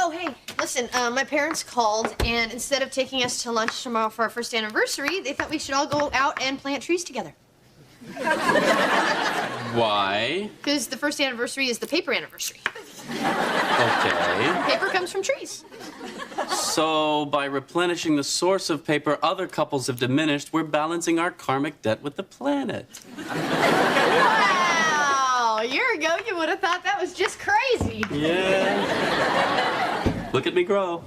Oh, hey, listen, my parents called, and instead of taking us to lunch tomorrow for our first anniversary, they thought we should all go out and plant trees together. Why? Because the first anniversary is the paper anniversary. Okay. Paper comes from trees. So, by replenishing the source of paper other couples have diminished, we're balancing our karmic debt with the planet. Wow! A year ago, you would have thought that was just crazy. Yeah. Look at me grow.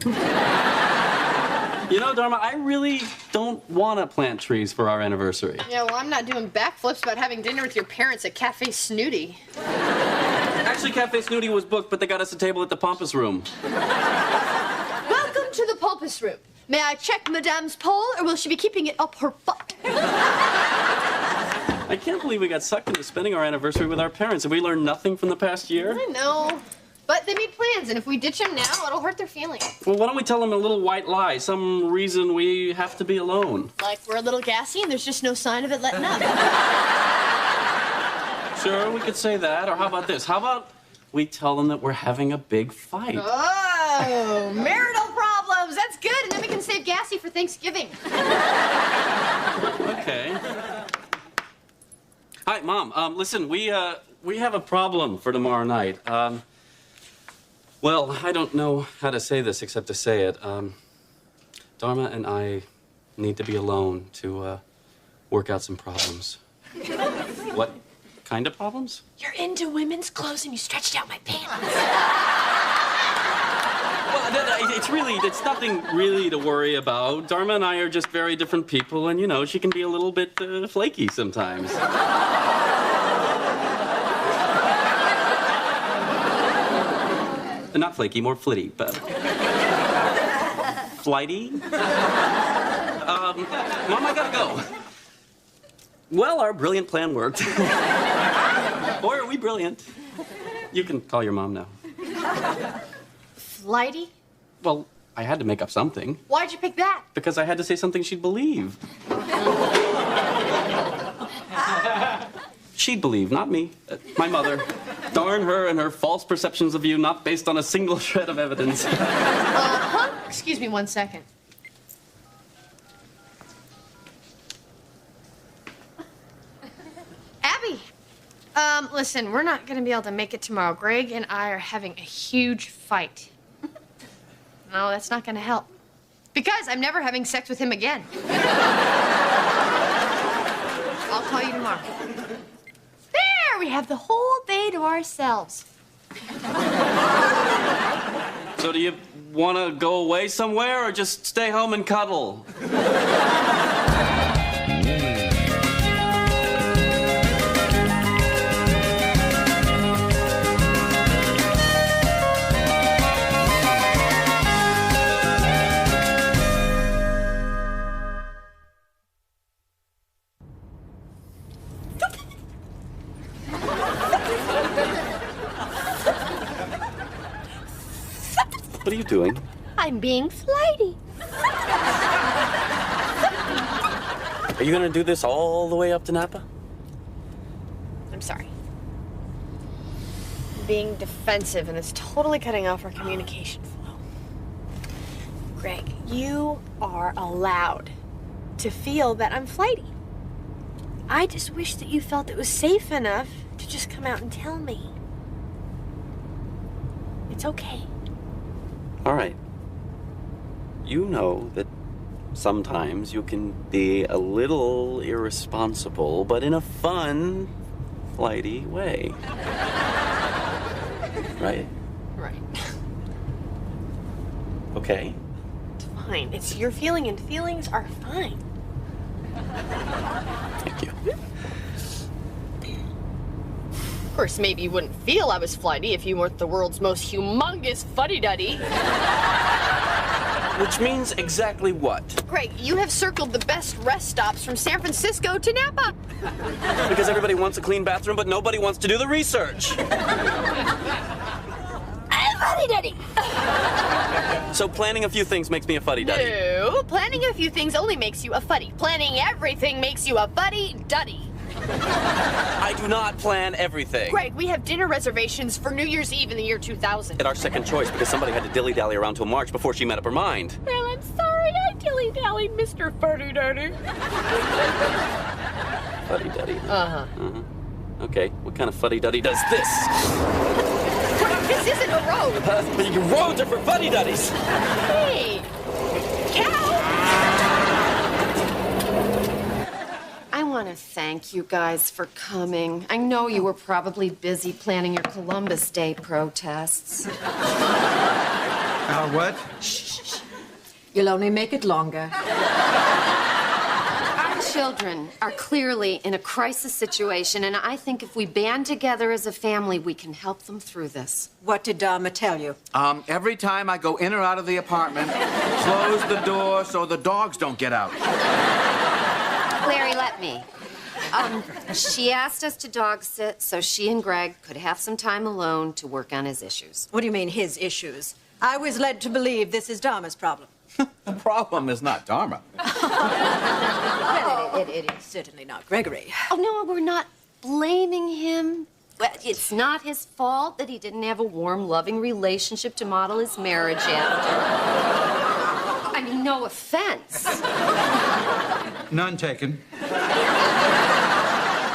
You know, Dharma, I really don't want to plant trees for our anniversary. Yeah, well, I'm not doing backflips about having dinner with your parents at Cafe Snooty. Actually, Cafe Snooty was booked, but they got us a table at the Pompous Room. Welcome to the Pompous Room. May I check Madame's pole, or will she be keeping it up her butt? I can't believe we got sucked into spending our anniversary with our parents. Have we learned nothing from the past year? I know. But they made plans, and if we ditch them now, it'll hurt their feelings. Well, why don't we tell them a little white lie, some reason we have to be alone? Like we're a little gassy and there's just no sign of it letting up. Sure, we could say that. Or how about this? How about we tell them that we're having a big fight? Oh, marital problems. That's good, and then we can save gassy for Thanksgiving. Okay. Hi, Mom. Listen, we have a problem for tomorrow night. Well, I don't know how to say this except to say it. Dharma and I need to be alone to work out some problems. What kind of problems? You're into women's clothes and you stretched out my pants. Well, it's nothing really to worry about. Dharma and I are just very different people, and, you know, she can be a little bit flaky sometimes. Not flaky, more flitty, but... Flighty? Mom, I gotta go. Well, our brilliant plan worked. Boy, are we brilliant. You can call your mom now. Flighty? Well, I had to make up something. Why'd you pick that? Because I had to say something she'd believe. She'd believe, not me. My mother. Darn her and her false perceptions of you, not based on a single shred of evidence. Excuse me 1 second. Abby! Listen, we're not gonna be able to make it tomorrow. Greg and I are having a huge fight. No, that's not gonna help. Because I'm never having sex with him again. I'll call you tomorrow. There, we have the whole day to ourselves. So do you want to go away somewhere or just stay home and cuddle? What are you doing? I'm being flighty. Are you gonna do this all the way up to Napa? I'm sorry. I'm being defensive, and it's totally cutting off our communication flow. Greg, you are allowed to feel that I'm flighty. I just wish that you felt it was safe enough to just come out and tell me. It's okay. All right. You know that sometimes you can be a little irresponsible, but in a fun, flighty way. Right? Right. Okay. It's fine. It's your feeling, and feelings are fine. Thank you. Of course, maybe you wouldn't feel I was flighty if you weren't the world's most humongous fuddy-duddy. Which means exactly what? Greg, you have circled the best rest stops from San Francisco to Napa. Because everybody wants a clean bathroom, but nobody wants to do the research. Fuddy-duddy. So planning a few things makes me a fuddy-duddy. No, planning a few things only makes you a fuddy. Planning everything makes you a fuddy-duddy. I do not plan everything. Greg, we have dinner reservations for New Year's Eve in the year 2000. At our second choice because somebody had to dilly-dally around till March before she made up her mind. Well, I'm sorry I dilly-dallied, Mr. Fuddy-Duddy. Fuddy-duddy. Uh-huh. Okay, what kind of fuddy-duddy does this? This isn't a road. Your roads are for fuddy-duddies. Hey, cow! I want to thank you guys for coming. I know you were probably busy planning your Columbus Day protests. What? Shh. You'll only make it longer. Our children are clearly in a crisis situation, and I think if we band together as a family, we can help them through this. What did Dharma tell you? Every time I go in or out of the apartment, close the door so the dogs don't get out. Larry, let me. She asked us to dog sit so she and Greg could have some time alone to work on his issues. What do you mean, his issues? I was led to believe this is Dharma's problem. The problem is not Dharma. Well, it is certainly not Gregory. Oh, no, we're not blaming him. Well, it's not his fault that he didn't have a warm, loving relationship to model his marriage after. I mean, no offense. None taken.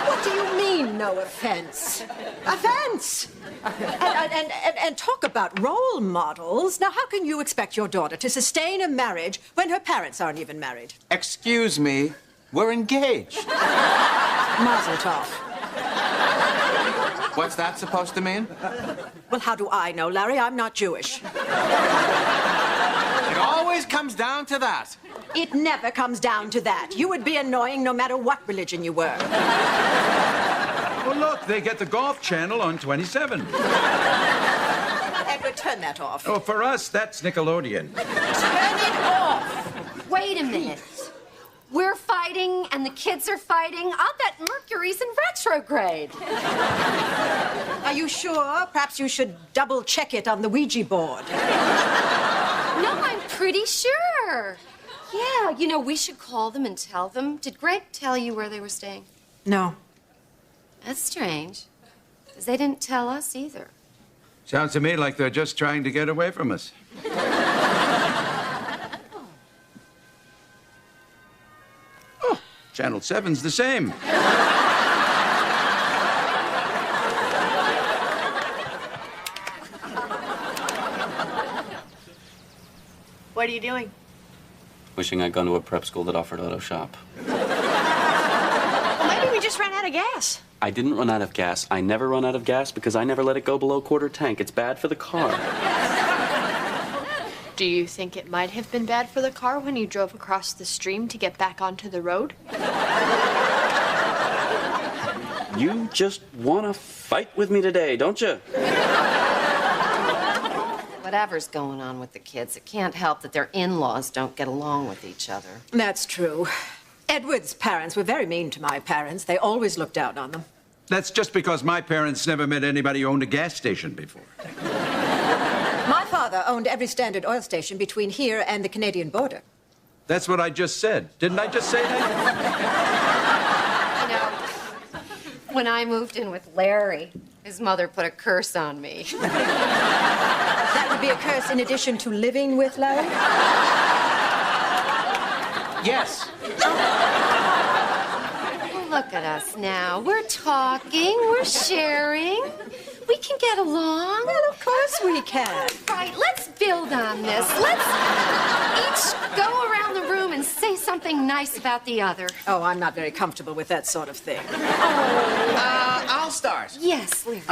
What do you mean, no offense? Offense! And talk about role models. Now, how can you expect your daughter to sustain a marriage when her parents aren't even married? Excuse me, we're engaged. Mazel tov. What's that supposed to mean? Well, how do I know, Larry? I'm not Jewish. It always comes down to that. It never comes down to that. You would be annoying no matter what religion you were. Well, look, they get the Golf Channel on 27. Edward, turn that off. Oh, for us, that's Nickelodeon. Turn it off! Wait a minute. We're fighting and the kids are fighting. I'll bet Mercury's in retrograde. Are you sure? Perhaps you should double-check it on the Ouija board. No, I'm pretty sure. Yeah, you know, we should call them and tell them. Did Greg tell you where they were staying? No. That's strange, because they didn't tell us either. Sounds to me like they're just trying to get away from us. Oh, Channel 7's the same. What are you doing? Wishing I'd gone to a prep school that offered auto shop. Well, maybe we just ran out of gas. I didn't run out of gas. I never run out of gas because I never let it go below quarter tank. It's bad for the car. Do you think it might have been bad for the car when you drove across the stream to get back onto the road? You just want to fight with me today, don't you? Whatever's going on with the kids, it can't help that their in-laws don't get along with each other. That's true. Edward's parents were very mean to my parents. They always looked down on them. That's just because my parents never met anybody who owned a gas station before. My father owned every Standard Oil station between here and the Canadian border. That's what I just said. Didn't I just say that? You know, when I moved in with Larry, his mother put a curse on me. That would be a curse in addition to living with Larry? Yes. Well, look at us now. We're talking, we're sharing. We can get along. Well, of course we can. Right, let's build on this. Let's each go around the room and say something nice about the other. Oh, I'm not very comfortable with that sort of thing. I'll start. Yes, Larry.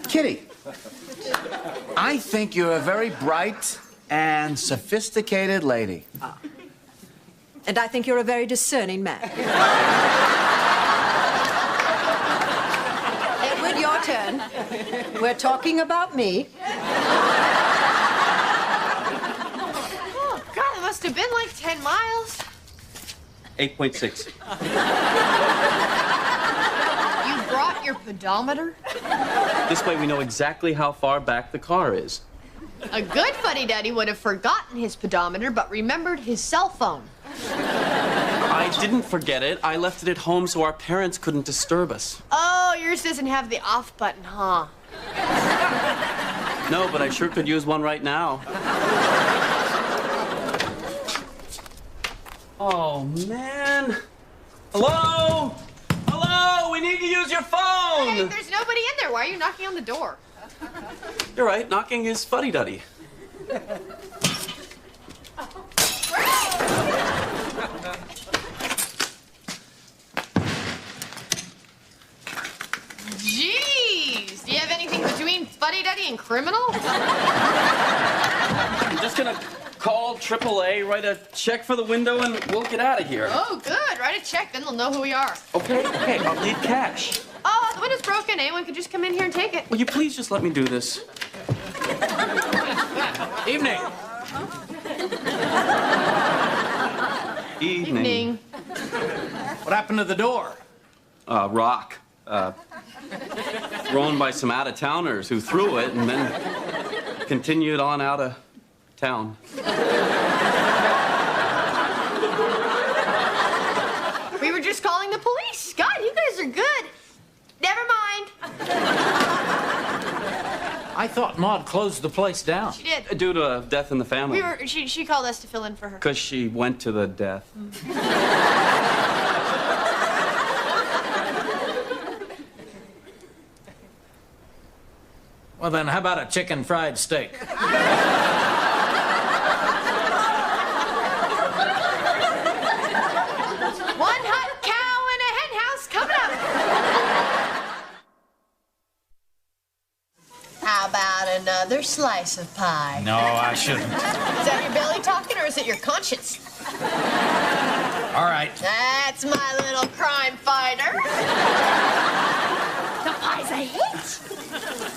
Kitty, I think you're a very bright and sophisticated lady. And I think you're a very discerning man. Edward, your turn. We're talking about me. Oh, God, it must have been like 10 miles. 8.6. You brought your pedometer? This way we know exactly how far back the car is. A good fuddy-duddy would have forgotten his pedometer, but remembered his cell phone. I I didn't forget it. I left it at home so our parents couldn't disturb us. Oh, yours doesn't have the off button, huh? No, but I sure could use one right now. Oh, man. Hello? Hello? We need to use your phone. Hey, there's nobody in there. Why are you knocking on the door? You're right. Knocking is fuddy-duddy. Jeez. Do you have anything between fuddy-duddy and criminal? I'm just gonna call AAA, write a check for the window, and we'll get out of here. Oh, good. Write a check, then they'll know who we are. Okay, I'll need cash. Oh, the window's broken. Anyone could just come in here and take it. Will you please just let me do this? Evening. Evening. What happened to the door? Rock. Thrown by some out-of-towners who threw it and then continued on out of town. We were just calling the police. God, you guys are good. Never mind. I thought Maud closed the place down. She did. Due to a death in the family. She called us to fill in for her. Because she went to the death. Well, then, how about a chicken fried steak? One hot cow in a hen house coming up. How about another slice of pie? No, I shouldn't. Is that your belly talking or is it your conscience? All right. That's my little crime fighter. The pie's a hit.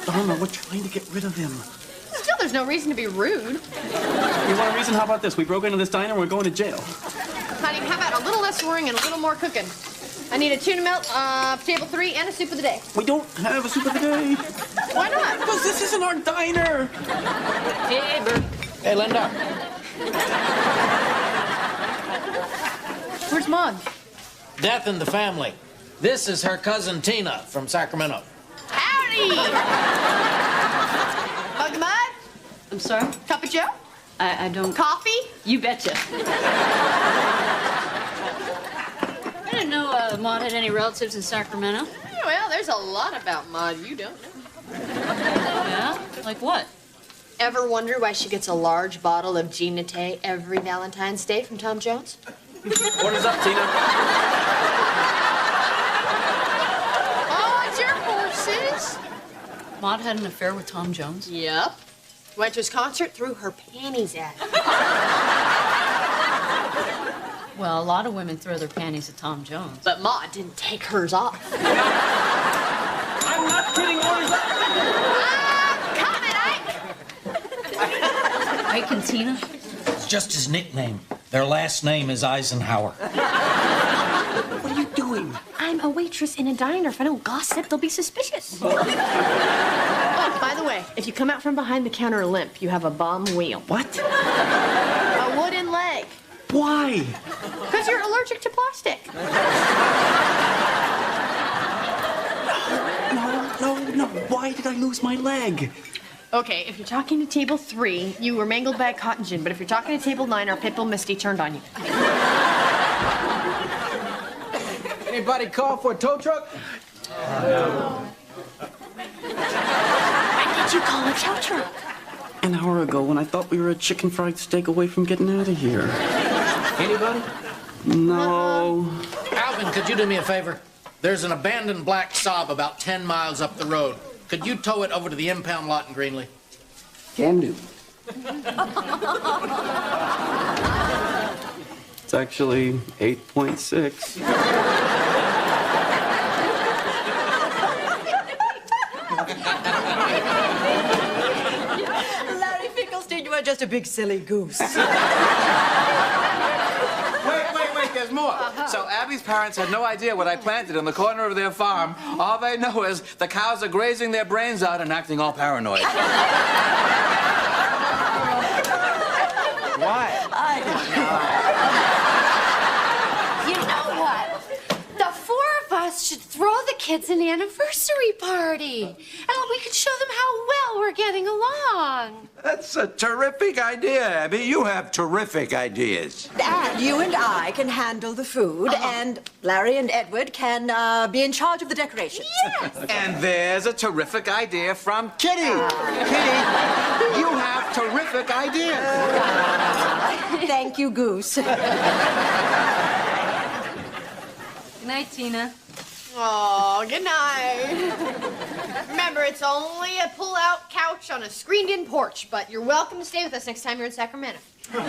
Dharma, we're trying to get rid of him. Still, there's no reason to be rude. You want a reason? How about this? We broke into this diner and we're going to jail. Honey, how about a little less worrying and a little more cooking? I need a tuna melt, table 3, and a soup of the day. We don't have a soup of the day. Why not? Because this isn't our diner. Hey, Bert. Hey, Linda. Where's Maud? Death in the family. This is her cousin Tina from Sacramento. Howdy! Mug of mud? I'm sorry? Cup of joe? I don't... Coffee? You betcha. I didn't know Maud had any relatives in Sacramento. Well, there's a lot about Maud you don't know. Yeah? Like what? Ever wonder why she gets a large bottle of Jean Naté every Valentine's Day from Tom Jones? What is up, Tina? Oh, it's your horses. Maud had an affair with Tom Jones? Yep. Went to his concert, threw her panties at him. Well, a lot of women throw their panties at Tom Jones. But Maud didn't take hers off. I'm not kidding. Ike and Tina? It's just his nickname. Their last name is Eisenhower. What are you doing? I'm a waitress in a diner. If I don't gossip, they'll be suspicious. Oh, by the way, if you come out from behind the counter limp, you have a bomb wheel. What? A wooden leg. Why? Because you're allergic to plastic. No. Why did I lose my leg? Okay, if you're talking to table 3, you were mangled by a cotton gin. But if you're talking to table 9, our pitbull Misty turned on you. Anybody call for a tow truck? When did you call a tow truck? An hour ago when I thought we were a chicken fried steak away from getting out of here. Anybody? No. Alvin, could you do me a favor? There's an abandoned black Saab about 10 miles up the road. Could you tow it over to the impound lot in Greenlee? Can do. It's actually 8.6. Larry Finkelstein, you are just a big silly goose. Wait, there's more. So Abby's parents had no idea what I planted in the corner of their farm. All they know is the cows are grazing their brains out and acting all paranoid. Why? I don't know. should throw the kids an anniversary party. And we could show them how well we're getting along. That's a terrific idea, Abby. You have terrific ideas. And you and I can handle the food, and Larry and Edward can be in charge of the decorations. Yes! And there's a terrific idea from Kitty. Kitty, you have terrific ideas. Thank you, Goose. Good night, Tina. Oh, good night. Remember, it's only a pull-out couch on a screened-in porch, but you're welcome to stay with us next time you're in Sacramento. Tina,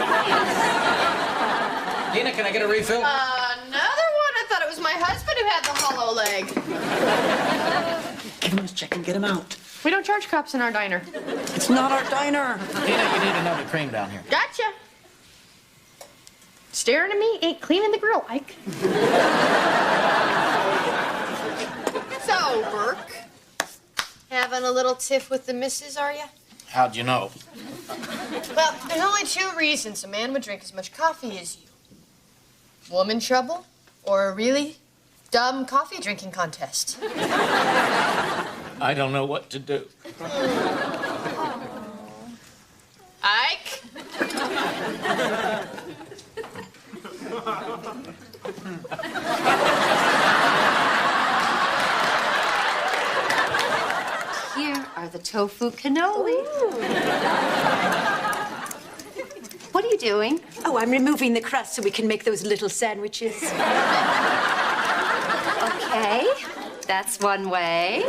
can I get a refill? Another one? I thought it was my husband who had the hollow leg. Give him his check and get him out. We don't charge cops in our diner. It's not our diner. Tina, you need another cream down here. Gotcha. Staring at me ain't cleaning the grill, Ike. So, Burke, having a little tiff with the missus, are you? How'd you know? Well, there's only two reasons a man would drink as much coffee as you. Woman trouble, or a really dumb coffee drinking contest. I don't know what to do. Ike? Here are the tofu cannoli. What are you doing? Oh, I'm removing the crust so we can make those little sandwiches. Okay, that's one way.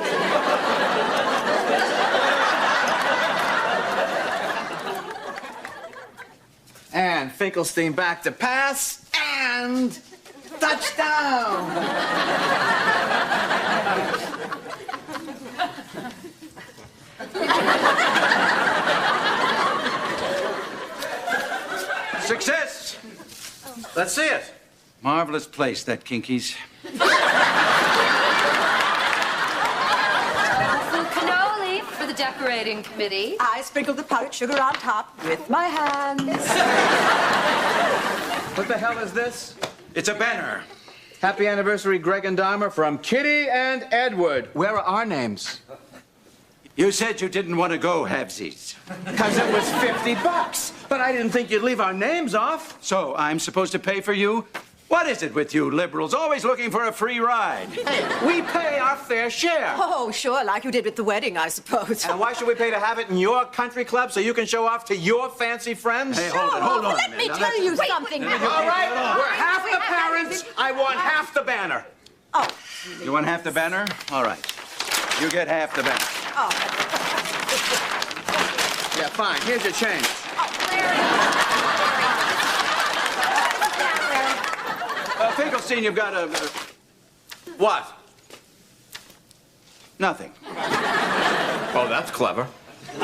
And Finkelstein back to pass, and touchdown! Success! Let's see it. Marvelous place, that Kinky's. Tofu cannoli for the decorating committee. I sprinkled the powdered sugar on top with my hands. What the hell is this? It's a banner. Happy anniversary, Greg and Dharma, from Kitty and Edward. Where are our names? You said you didn't want to go, halvesies. Because it was $50. But I didn't think you'd leave our names off. So I'm supposed to pay for you? What is it with you liberals? Always looking for a free ride. Hey, we pay our fair share. Oh, sure, like you did with the wedding, I suppose. And why should we pay to have it in your country club so you can show off to your fancy friends? Hey, hold on. Let me tell you something. All right, we're half the parents. I want half the banner. Oh. You want half the banner? All right. You get half the banner. Yeah, fine. Here's your change. Finkelstein, you've got a... what? Nothing. Oh, that's clever. You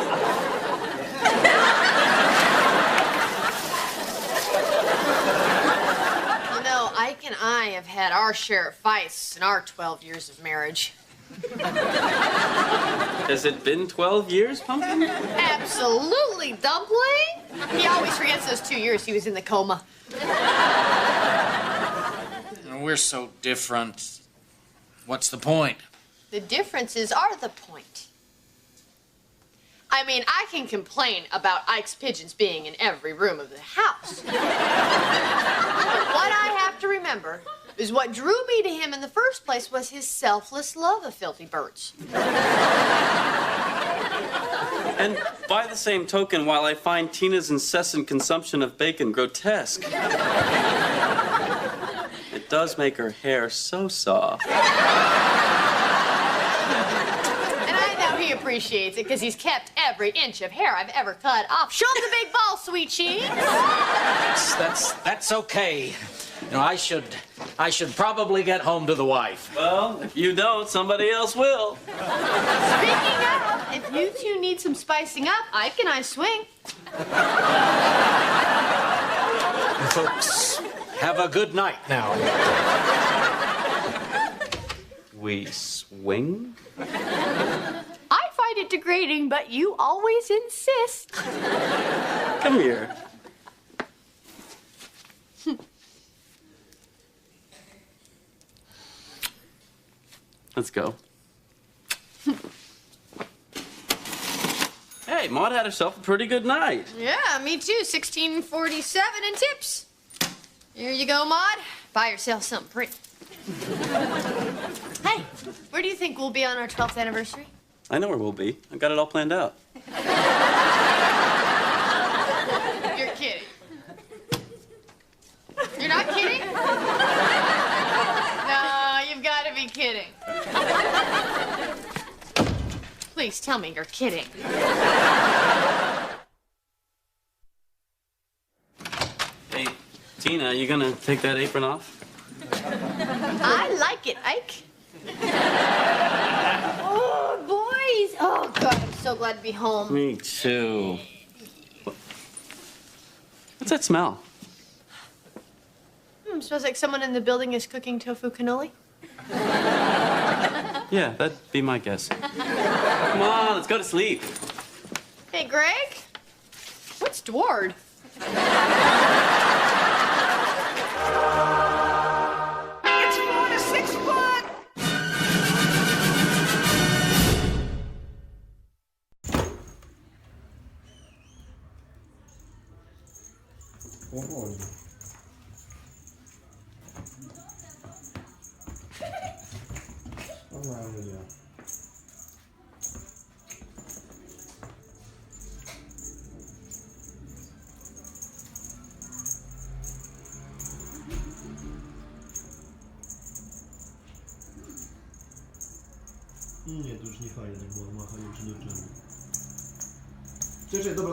know, Ike and I have had our share of fights in our 12 years of marriage. Has it been 12 years, Pumpkin? Absolutely, Dumpling. He always forgets those 2 years he was in the coma. We're so different. What's the point? The differences are the point. I mean, I can complain about Ike's pigeons being in every room of the house. But what I have to remember is what drew me to him in the first place was his selfless love of filthy birds. And by the same token, while I find Tina's incessant consumption of bacon grotesque, it does make her hair so soft. And I know he appreciates it because he's kept every inch of hair I've ever cut off. Show him the big ball, sweet cheeks. That's okay. You know, I should probably get home to the wife. Well, if you don't, somebody else will. Speaking of, if you two need some spicing up, Ike and I swing. Folks, have a good night now. We swing? I find it degrading, but you always insist. Come here. Let's go. Hey, Maud had herself a pretty good night. Yeah, me too. 1647 in tips. Here you go, Maud. Buy yourself something pretty. Hey, where do you think we'll be on our 12th anniversary? I know where we'll be. I got it all planned out. You're kidding. You're not kidding? No, you've got to be kidding. Please tell me you're kidding. Hey, Tina, you gonna take that apron off? I like it, Ike. Oh, boys. Oh, God, I'm so glad to be home. Me too. What's that smell? Smells like someone in the building is cooking tofu cannoli. Yeah, that'd be my guess. Come on, let's go to sleep. Hey, Greg? What's Dward? It's 4 to 6 foot. Powoli. Spokojnie. Nie, to już nie fajne, bo machają czy nie. Czekaj, dobra.